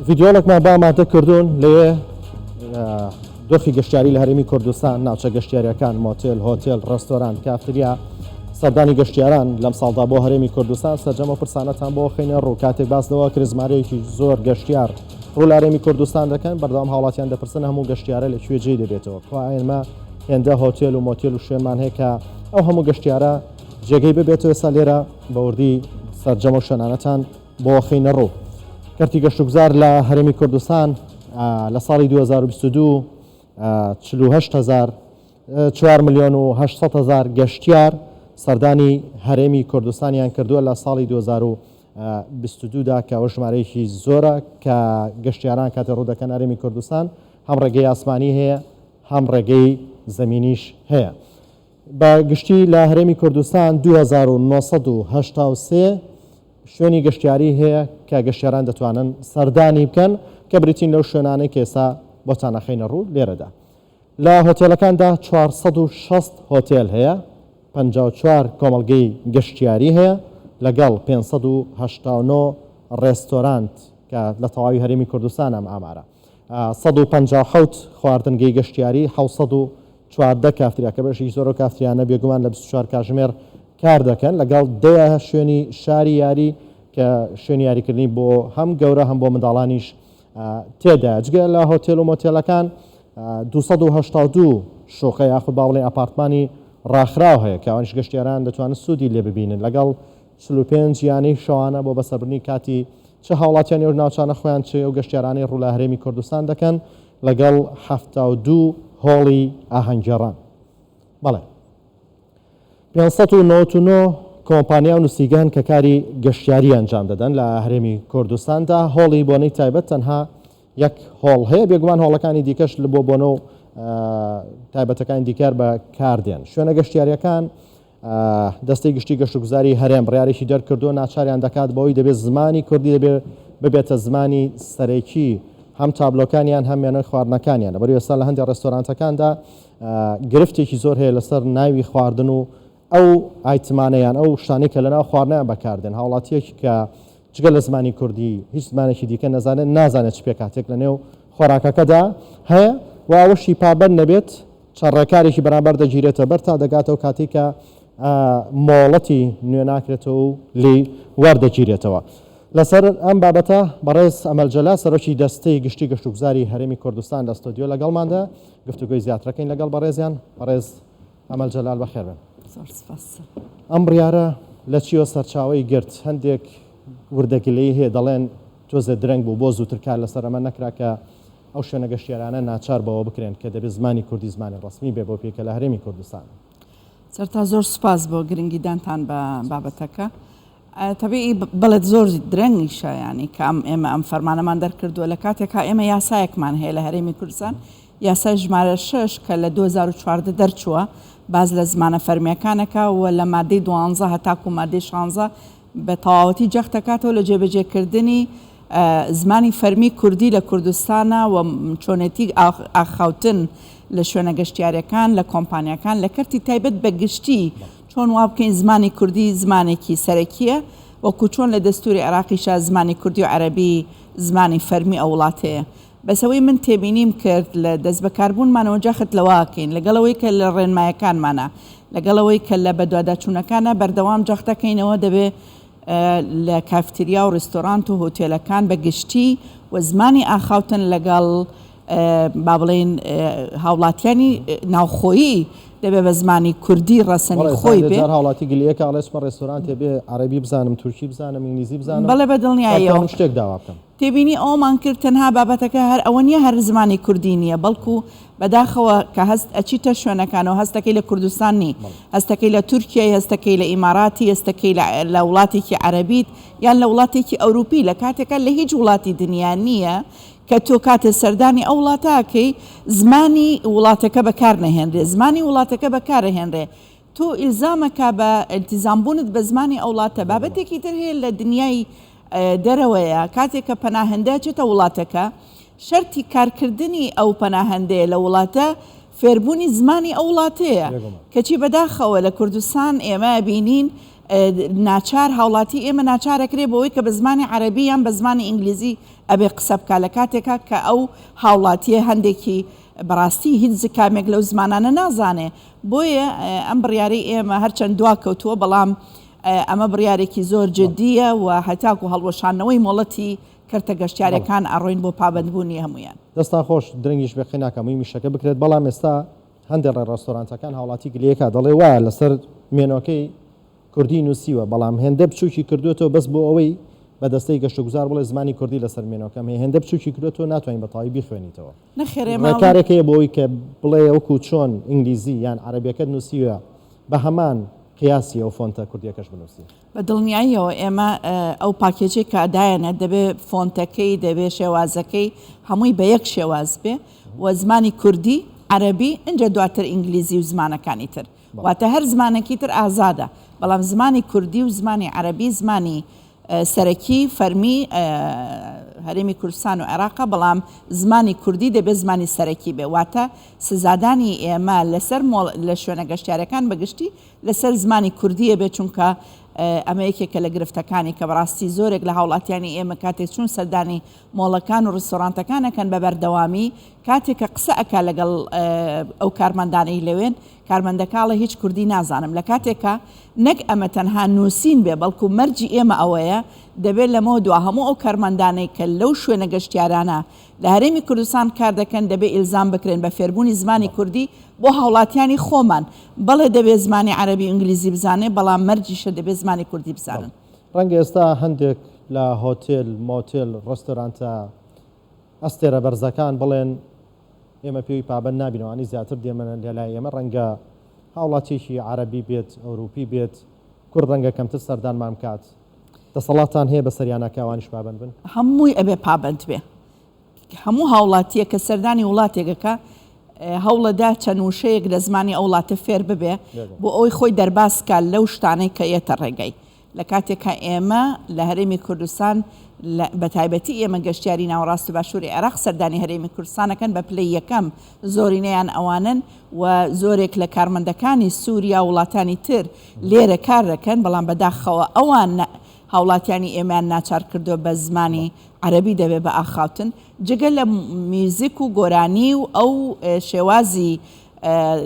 ڤیدیۆڵێکمان با ئامادە کردوون لێ دۆخی گەشتیاری لە هەرێمی کوردستان ناوچە گەشتیاریەکان مۆتێل هۆتێل ڕێستۆران کافتریا سەردانی گەشتیاران لەم ساڵدا بۆ هەرێمی کوردستان سەرجەمە پرسانەتان بۆ خینە ڕوو کاتێک باس لەوە کرێزمارەیەکی زۆر گەشتیار ڕوو لە هەرێمی کوردستان دەکەن بەردەوام هاوڵاتیان دەپرسن هەموو گەشتیارە لەکوێ جێی دەبێتەوە ئێمە هێندە هۆتێل و مۆتێل و شوێنمان هەیە کە ئەو هەموو گەشتیارە جێگەی ببێتەوە ئێستا لێرە بە وردی سەرجەمە و شوێنانەتان بۆ خینە ڕوو کەرتی گەشتوگزار لە هەرێمی کوردستان لە ساڵی 2022 4 ملیۆن و 800 هزار گەشتیار سەردانی هەرێمی کوردستانیان کردووە لە ساڵی 2022دا کە ئەوە ژمارەیەکی زۆرە کە گەشتیاران کاتێ ڕوو دەکەن هەرێمی کوردستان هەم ڕێگەی ئاسمانی هەیە هەم ڕێگەی زەمینیش هەیە بە گشتی لە هەرێمی کوردستان 2983 شوێنی گەشتیاری هەیە کە گەشتیاران دەتوانن سەردانی بکەن کە بریتین لەو شوێنانەی کە ئێستا بۆتان نەخەینە ڕوو لێرەدا لە هۆتێلەکاندا 460 هۆتێل هەیە 54 کۆمەڵگەی گەشتیاری هەیە لەگەڵ 589 ڕێستۆرانت کە لە تەواوی هەرێمی کوردستان ئەم ئامارە 157 خواردنگەی گەشتیاری 714 کافتریا کە بەشی زۆر و کافتریانە بێگومان لە 24 کاتژمێر کار دەکەن لەگەڵ 10 شوێنی شاری یاری کە شوێنی یاریکردنی بۆ هەم گەورە هەم بۆ منداڵانیش تێدا جگە لە هۆتێل و مۆتێلەکان 282 شوقە یاخود باوڵێ ئاپارتمانی ڕاخراو هەیە کە ئەوانش گەشتیاران دەتوانن سوودی لێ ببینن لەگەڵ 45 یانەی شەوانە بۆ بەسەربردنی کاتی چه هاوڵاتیانی و ناوچانە خۆیان چ ئەو گەشتیارانی ڕوو لە هەرێمی کوردستان دەکەن لەگەڵ 72 هۆڵی ئاهەنگگێڕان بەڵێ 599 کۆمپانیا و نووسیگان کە کاری گەشتیاری ئەنجام دەدەن لە هەرێمی کوردستاندا هۆڵی بۆنەی تایبەت تەنها یەک هۆڵ هەیە بێگومان هۆڵەکانی دیکەش لە بۆ بۆنە و تایبەتەکانی دیکار بە کاردێن شوێنە گەشتیاریەکان دەستەی گشتی گەشتوگوزاری هەرێم ڕیارێکی دەرکردو ناچاریان دەکات بەوەی دەبێت زمانی کوردی ببێتە زمانی سەرەکی هەم تابلۆکانیان هەم وێنەی خواردنەکانیان بەری ئێستا لە هەندێک ڕێستۆرانتەکاندا گرفتێکی زۆر هەیە لەسەر ناوی خواردن و ئەو ئایتمانەیان ئەو شتانەی کە لەناو خواردنیان بەکاردێن هاوڵاتیەکی کە جگە لە زمانی کوردی هیچ زمانێکی دیکە نازانێت چ پێ کاتێک لە نێو خۆراکەکەدا هەیە و ئەوەشی پابەر نەبێت چڕێکارێکی بەرامبەر دەگیرێتە بەر تا دەگاتەوە کاتێک کە مۆڵەتی نوێ ناکرێتەوە و لی وەردەگیرێتەوە لەسەر ئەم بابەتە بەڕێز ئەمەلجەلا سەرۆکی دەستەی گشتی گەشتوگزاری هەرێمی کوردستان لە ستۆدیۆ لەگەڵماندا گفتوگۆی زیاترەکەین لەگەڵ بەڕێزیان بەڕێز ئەمەلجەلال بەخێر بن ئەم بڕیارە لە چیوە سەرچاوی گرت هەندێک وردەگلەی هەیە دەڵێن تۆزە درەنگ بوو بۆ زووتر کار لەسەر ئەمە نەکرا کە ئەو شوێنە گەشتیارانە ناچار بەوە بکرێن کە دەبێت زمانی کوردی زمانی ڕسمی بێ بۆ پێکە لە هەرێمی کوردستان سەرتا زۆر سوپاس بۆ گرنگیدانتان بە بابەتەکە تەبیعی بەڵێت زۆر درەنگیشە ینی کە ئێمە ئەم فەرمانەمان دەرکردووە لە کاتێکا ئێمە یاسایەکمان هەیە لە هەرێمی کوردستان یاسای ژمارە 6 کە لە 2014 دەرچووە باز لە زمانە فەرمیەکانەکە و لە مادەی 12 هەتاکو مادەی 16 بە تەواوەتی جەختەکاتەوە لە جێبەجێکردنی زمانی فەرمی کوردی لە کوردستانە و چۆنێتی ئاخاوتن لە شوێنە گەشتیاریەکان لە کۆمپانیەکان لە کەرتی تایبەت بە گشتی چۆن وا بکەین زمانی کوردی زمانێکی سەرەکیە وەکو چۆن لە دەستوری عێراقیشا زمانی کوردی و عەرەبی زمانی فەرمی ئەو وڵاتەیە بەسەوەی من تێبینیم کرد لە دەست بەکاربوونمانەوە جاخت لەواکەین لەگەڵەوەی کە لە ڕێنمایەکانمانە لەگەڵەوەی کە لە بەدواداچوونەکانە بەردەوام جەختەکەینەوە دەبێت لە کافتریا و ڕێستۆرانت و هۆتێلەکان بە گشتی و زمانی ئاخاوتن لەگەڵ با بڵێن هاوڵاتیانی ناوخۆیی دەبێت بە زمانی کوردی ڕەسەنی خۆی بێ هاوڵاتی گلەیە کە ئاڵێسمە ڕێستۆران تێبێ عەرەبی بزانم تورکی بزانم ئینگلیزی بزانم بەڵێ بەدڵنیایەوە شتێک داوا بکەم تێبینی ئەومان کرد تەنها بابەتەکە هەر ئەوە نیە هەر زمانی کوردی نییە بەڵکو بەداخەوە کە هەست ئەچیتە شوێنەکانەوە هەستەکەی لە کوردستانی هەستەکەی لە تورکیای هەستەکەی لە ئیماراتی هەستەکەی لە وڵاتێکی عەرەبیت یان لە وڵاتێکی ئەوروپی لە کاتێکە لە هیچ وڵاتی دنیا نییە کە تۆ کاتێ سەردانی ئەو وڵاتەکەی زمانی وڵاتەکە بەکار نەهێنرێ زمانی وڵاتەکە بەکارهێنرێ تۆ ئیلزامەکە بە ئیلتیزامبوونت بە زمانی ئەو وڵاتە بابەتێکی تر هەیە لە دنیای دەرەوەیە کاتێک کە پەناهەندە چێتە وڵاتەکە شەرتی کارکردنی ئەو پەناهەندەیە لە وڵاتە فێربوونی زمانی ئەو وڵاتەیە کەچی بەداخەوە لە کوردستان ئێمە بینین ناچار هاوڵاتی ئێمە ناچارەکرێ بەوەی کە بە زمانی عەرەبی یان بە زمانی ئینگلیزی ئەبێ قسە بکە لە کاتێکا کە ئەو هاوڵاتیە هەندێکی بەڕاستی هیچ کامێک لەو زمانانە نازانێ بۆیە ئەم بڕیاری ئێمە هەرچەند دوا کەوتووە بەڵام ئەمە بڕیارێکی زۆر جددیە و هەتاکو هەڵوەشانەوەی مۆڵەتی کەرتە گەشتیارەکان ئەڕۆین بۆ پابندبوونی هەمویان دەستا خۆش درنگیش بێ خێناکەمووی میشەکە بکرێت بەڵام ئێستا هەندێک ڕێستۆرانتەکان هاوڵاتی گلەکە دەڵێ وایە لەسەر مێنۆکەی کوردی نووسیوە بەڵام هێندە بچووکی کردوێتەوە بەس بۆ ئەوەی بە دەستەی گەشتوگوزار بڵێ زمانی کوردی لەسەر مێنۆکەم هەیە هێندە بچووکی کردوێتەوە ناتوانین بەتەواوی بیخوێنیتەوە ڕێکارێکەیە بۆەوەی کە بڵێ وەکو چۆن ئینگلیزی یان عەرەبیەکەت نووسیوە بە هەمان قیاسی ئەو فۆنتە کوردیەکەش بنووسی بە دڵنیاییەوە ئێمە ئەو پاکێجی کادایەنە دەبێت فۆنتەکەی دەبێت شێوازەکەی هەمووی بە یەک شێواز بێ و زمانی کوردی عەرەبی اینجا دواتر ئینگلیزی و زمانەکانی تر واتە هەر زمانێکی تر ئازادە بەڵام زمانی کوردی و زمانی عەرەبی زمانی سەرەکی فەرمی هەرێمی کوردستان و عێراقە بەڵام زمانی کوردی دەبێت زمانی سەرەکی بێ واتە سزادانی ئێمە لەسەر لە شوێنە گەشتیارەکان بەگشتی لەسەر زمانی کوردیە بێت چونکە ئەمە یەکێکە لە گرفتەکانی کە بەڕاستی زۆرێک لە هاوڵاتیانی ئێمە کاتێک چون سەردانی مۆڵەکان و ڕستۆرانتەکانەکەن بە بەردەوامی کاتێکە قسە ئەکا لەگەڵ ئەو کارمەندانەی لەوێن کارمەندەکاڵە هیچ کوردی نازانم لە کاتێکە نەک ئەمە تەنها نووسین بێ بەڵکو مەرجی ئێمە ئەوەیە دەبێت لەمەوە دوا هەموو ئەو کارمەندانەی کە لەو شوێنە گەشتیارانە لە هەرێمی کوردستان کار دەکەن دەبێت ئیلزام بکرێن بە فێربوونی زمانی کوردی بۆ هاوڵاتیانی خۆمان بەڵێ دەبێت زمانی عەرەبی ئینگلیزی بزانێ بەڵام مەرجیشە دەبێت زمانی کوردی بزانن ڕەنگە ئێستا هەندێک لە هۆتێل مۆتێل ڕستۆرانتە ئەستێرە بەرزەکان بڵێن ئێمە پێوی پابند نابینەوانی زیاتر دێمەنە لەلای ئێمە ڕەنگە هاوڵاتیشی عەرەبی بێت ئەوروپی بێت کورد ڕەنگە کەمتر سەردانمان بکات دەسەڵاتان هەیە بە سەریانەکەوانیش پابند بن هەمووی ئەبێ پابند بێ هەموو هاوڵاتیە کە سەردانی وڵاتێکەکە هەوڵەدا چەند وشەیەک لە زمانی ئەو وڵاتە فێر ببێ بۆ ئەوی خۆی دەرباسکە لەو شتانەی کە ئێتە ڕێگەی لە کاتێکە ئێمە لە هەرێمی کوردستان بە تایبەتی ئێمە گەشتیاری ناوەڕاست و باشووری عێراق سەردانی هەرێمی کوردستانەکەن بە پلەی یەکەم زۆرینەیان ئەوانن و زۆرێک لە کارمەندەکانی سووریا وڵاتانی تر لێرە کار دەکەن بەڵام بەداخەوە ئەوان هاوڵاتیانی ئێمان ناچار کردو بە زمانی عەرەبی دەبێت بە ئاخاوتن جگە لە میوزیک و گۆرانی و ئەو شێوازی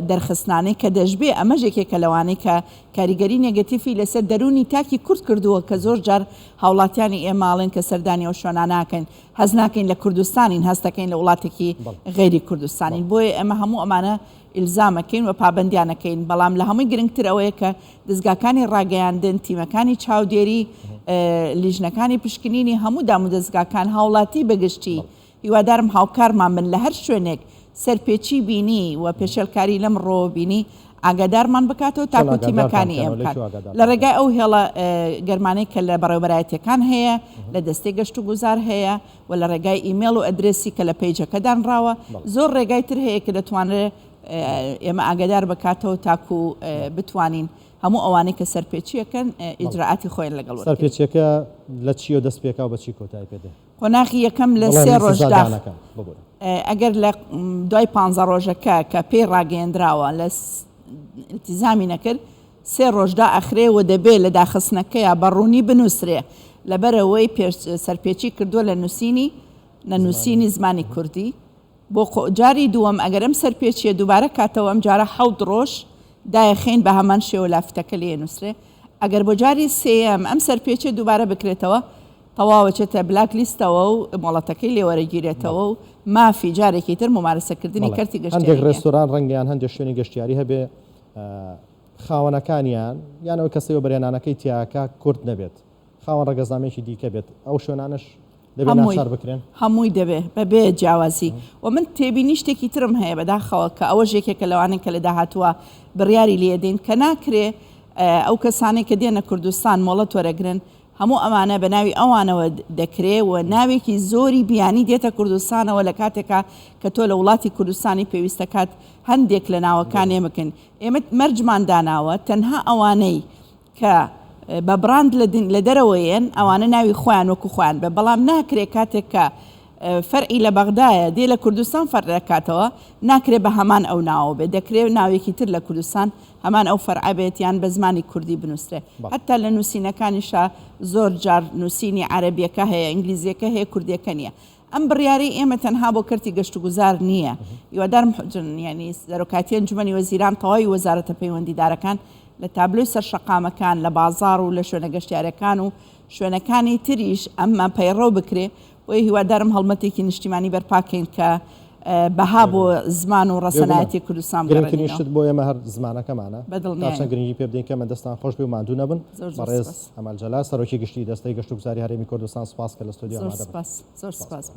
دەرخستنانەی کە دەشبێ ئەمەژێکێکە لەوانەی کە کاریگەری نێگەتیفی لەسەر دەرونی تاکی کورد کردووە کە زۆر جار هاوڵاتیانی ئێماڵێن کە سەردانی ئەو شوێناناکەن هەز ناکەین لە کوردستانین هەستەکەین لە وڵاتێکی غێری کوردستانین بۆیە ئەمە هەموو ئەمانە ئیلزامەکەین و پابندیانەکەین بەڵام لە هەمووی گرنگتر ئەوەیە کە دەستگاکانی ڕاگەیاندن تیمەکانی چاودێری لیژنەکانی پشکنینی هەموو دام و دەستگاکان هاوڵاتی بەگشتی هیوادارم هاوکارمان بن لە هەر شوێنێک سەرپێچی بینی و پێشێلکاری لەم ڕۆ بینی ئاگادارمان بکاتەوە تاکو تیمەکانی ئێمە لە ڕێگای ئەو هێڵە گەرمانەی کە لە بەڕێوەبەرایەتەکان هەیە لە دەستەی گەشت و گوزار هەیە و لە ڕێگای ئیمێل و ئەدرێسی کە لە پەیجەکەدانراوە زۆر ڕێگای تر هەیە کە دەتوانرێت ئێمە ئاگادار بکاتەوە تاکو بتوانین هەموو ئەوانەی کە سەرپێچیەکەن ئیجراعاتی خۆیان لەگەڵ سەرپێچیەکە لە چیۆ دەست پێکا و بەچی کۆتایی پێدە قۆناغی یەکەم لە 3 ڕۆژدا ئەگەر لە دوای 15 ڕۆژەکە کە پێی ڕاگەیەندراوە لە التیزامی نەکرد 3 ڕۆژدا ئەخرێەوە دەبێت لە داخستنەکەیە بەڕوونی بنووسرێ لەبەرەوەی سەرپێچی کردووە لە نووسینی زمانی کوردی بۆ جاری دووەم ئەگەر ئەم سەرپێچیە دووبارە کاتەوە ئەم جارە 7 ڕۆژ دایەخین بە هەمان شێوە لافتەکە لێ نووسرێ ئەگەر بۆ جاری سێەم ئەم سەرپێچێ دووبارە بکرێتەوە تەواوەچێتە بلاک لیستەوە و مۆڵەتەکەی لێوەرەگیرێتەوە و مافی جارێکی تر ممارەسەکردنی کەرتی گەشتیاری هەندێک ڕێستۆران ڕەنگیان هەندێک شوێنی گەشتیاری هەبێ خاوەنەکانیان یانەوە کەسەوە بەرێنانەکەی تیاکە کورد نەبێت خاوەن ڕەگەزامێکی دیکە بێت ئەو شوێنانش هەمووی دەبێ بەبێ جیاوازی و من تێبینی شتێکی ترم هەیە بەداخەوە کە ئەوە ژێکێکە لەوانەیە کە لە داهاتووە بڕیاری لێدەین کە ناکرێ ئەو کەسانەی کە دێنە کوردستان مۆڵەت وەرەگرن هەموو ئەمانە بە ناوی ئەوانەوە دەکرێ و ناوێکی زۆری بیانی دێتە کوردستانەوە لە کاتێکە کە تۆ لە وڵاتی کوردستانی پێویستەکات هەندێک لە ناوەکان ئێمەکەن ئێمە مەرجمان داناوە تەنها ئەوانەی کە بە براند لە دەرەوەیەن ئەوانە ناوی خۆیان وەکو خۆیان بە بەڵام ناکرێت کاتێک کە فەرعی لە بەغدایە دێ لە کوردستان فەرع دەکاتەوە ناکرێ بە هەمان ئەو ناوە بێت دەکرێت ناوێکی تر لە کوردستان هەمان ئەو فەرع بێت یان بە زمانی کوردی بنووسرێ حتا لە نووسینەکانیشا زۆر جار نووسینی عەرەبیەکە هەیە ئینگلیزیەکە هەیە کوردیەکە نییە ئەم بڕیاری ئێمە تەنها بۆ کەرتی گەشت و گوزار نییە هیوادارم ینی سەرۆکاتی ئەنجومەنی وەزیران تەواوی وەزارەتە پەیوەندیدارەکان لە تابلۆی سەرشەقامەکان لە بازاڕ و لە شوێنە گەشتیارەکان و شوێنەکانی تریش ئەمە پەیڕەو بکرێ بۆی هیوادارم هەڵمەتێکی نیشتیمانی بەرپاکەین کە بەها بۆ زمان و ڕەسەنایەتی کوردستان گرنگترینشت بۆ ئێمە هەر زمانەکەمانە چەند گرنگی پێ بدەین کە ئەمە دەستان خۆش بێ و ماندوو نەبن بەڕێز ئەمەل جەلال سەرۆکی گشتی دەستەی گەشت و گوزاری هەرێمی کوردستان سپاس کە لە ستودیۆ زۆر سپاس